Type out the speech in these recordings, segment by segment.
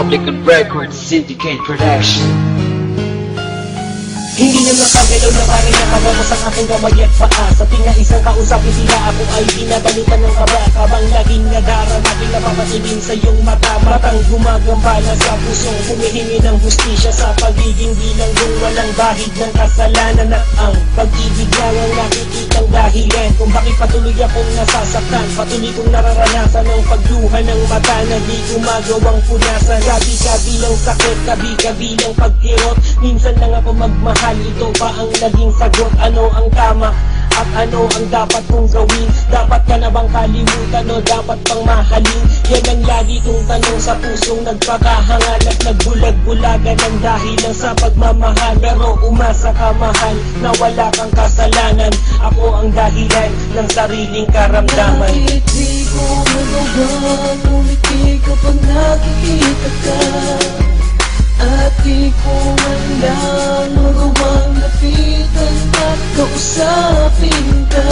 Republic of Records Syndicate Production. Hindi na nakagalaw na parang nakagawas ang aking kamay at paa. Sa tinga isang kausapin sila ako ay pinabalitan ng kaba. Kabang laging nadarama, aking napapatingin sa iyong mata. Matang gumagambala sa pusong humihingi ng hustisya sa pagiging bilanggong walang bahid ng kasalanan. At ang pag-ibig lang ang nakikitang dahilan kung bakit patuloy akong nasasaktan. Patuloy kong nararanasan ang pagluha ng mata na di gumagawang punasan. Gabi-gabi lang sakit, gabi-gabi lang pagkirot. Minsan lang ako magmahal, ito pa ang naging sagot. Ano ang tama at ano ang dapat kong gawin? Dapat ka na bang kalimutan o dapat pang mahalin? Yan ang lagi kong tanong sa pusong nagpakahangal at nagbulag-bulagan ng dahilan sa pagmamahal. Pero umasa ka mahal na wala kang kasalanan. Ako ang dahilan ng sariling karamdaman. Bakit di ko magawang umiti kapag nakikita ka? At di ko man lang magawang lapitan at kausapin ka.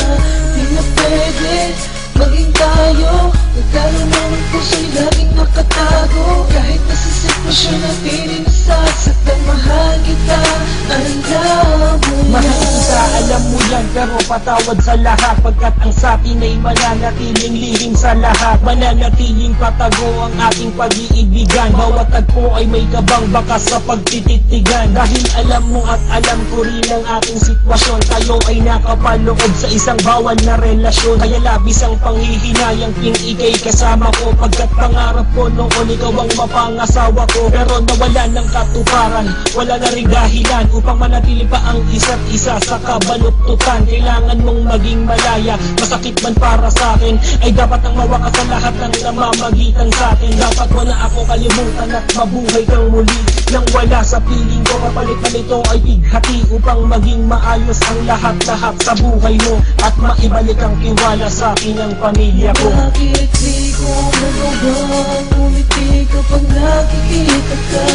Di na pwede maging tayo. Nagkaroon ng puso'y laging nakatago. Kahit nasa sitwasyon na piling nasasaktan, mahal kita. Alam mo yan, Mahal kita, alam mo yan, pero patawad sa lahat. Pagkat ang satin ay mananatiling lihim sa lahat. Mananatiling patago ang ating pag-iibigan. Bawat tagpo ay may kabang bakas sa pagtititigan. Dahil alam mo at alam ko rin ang ating sitwasyon. Tayo ay nakapaloob sa isang bawal na relasyon. Kaya labis ang panghihinayang ikay kasama ko. Pagkat pangarap ko noon ikaw ang mapangasawa ko. Pero nawala ng katuparan, wala na ring dahilan upang manatili pa ang isa't isa sa kabaluktutan. Kailangan mong maging malaya, masakit man para sa akin, ay dapat nang mawakas sa lahat ng namamagitan sa atin. Dapat mo na ako kalimutan at mabuhay kang muli. Nang wala sa piling ko, kapalit na nito ay bighati upang maging maayos ang lahat-lahat sa buhay mo at maibalik ang tiwala sa akin ang pamilya ko. bakit di ko magawang umiti kapag nakikita ka?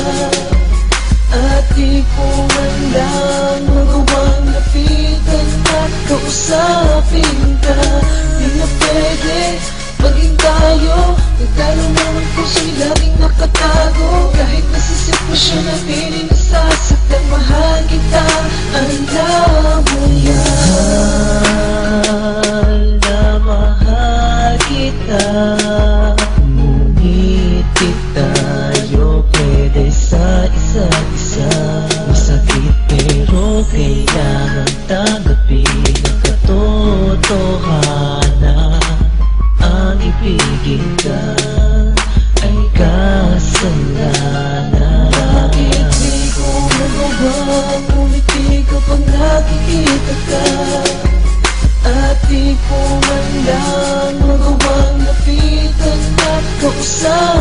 At di ko man lang magawang lapitan at kausapin ka. Di na pwede maging tayo. Nagkaroon ng puso'y laging nakatago. Kahit nasa sitwasyon na piling nasasaktan, mahal kita. Alam mo yan, mahal kita. Ngunit di tayo pwede sa isa't isa. Masakit pero kailangan tanggapin ang katotohanan. Ang ibigin ka ay kasalanan. Bakit di ko magawang umiti kapag nakikita ka? At di ko man lang magawang lapitan at kausapin